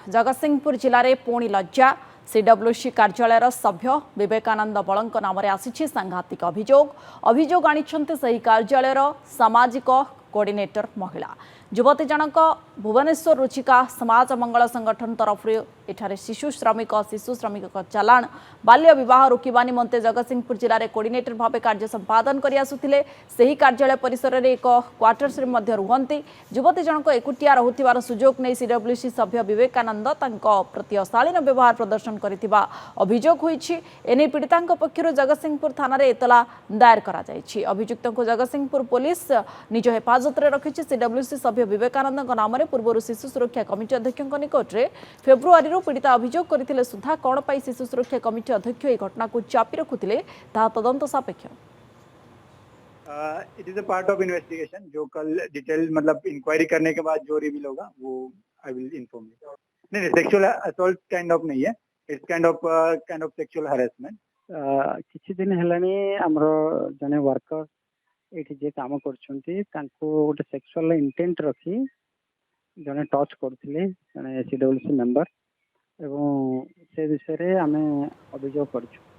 जगतसिंहपुर जिले में पुणी लज्जा सीडब्ल्यूसी कार्यालय सभ्य विवेकानंद बलंक नाम आसी सांघातिक अभियोग आनी कार्यालय सामाजिक कोऑर्डिनेटर महिला युवती जनक भुवनेश्वर रुचिका समाज मंगल संगठन तरफ एठारे शिशु श्रमिक चलाण बाल्य विवाह रोकवा निमंते जगतसिंहपुर जिले में कोऑर्डिनेटर भाव कार्य संपादन कर आसुथिले सेही कार्यालय परिसर में एक क्वार्टर्स रुहंती युवती जनक एकुटिया रहुथिबार सुजोग नहीं सीडब्ल्यूसी सभ्य विवेकानंद प्रति अशालीन व्यवहार प्रदर्शन करथिबा अभियोग होईछि। एने पीड़िता पक्षर जगतसिंहपुर थाना एतला दायर करा जायछि। अभियुक्त को जगतसिंहपुर पुलिस निज हेफाजत में रखी। सीडब्ल्यूसी सभ्य विवेकानंद नाम पूर्व शिशु सुरक्षा कमिटी अध्यक्ष निकट में फेब्रुआरी पीड़िता अभियोग करथिले सुधा कौन पाई शिशु सुरक्षा कमिटी अध्यक्ष यह घटना को चापी रखुथिले ताहा तदंत सापेक्ष। It is a part of investigation. जो कल डिटेल मतलब इंक्वायरी करने के बाद जो रिवील होगा वो आई विल इन्फॉर्म यू। नहीं, सेक्सुअल असॉल्ट काइंड ऑफ नहीं है, it's kind of sexual harassment. किछि दिन हेलानी हमरो जने वर्कर एठी जे काम करछंती तांको गोटे सेक्सुअल इंटेंट रखी जने टच करथिले जने सीडब्ल्यूसी मेंबर एवं से विषय रे हमें अभियोग करछु।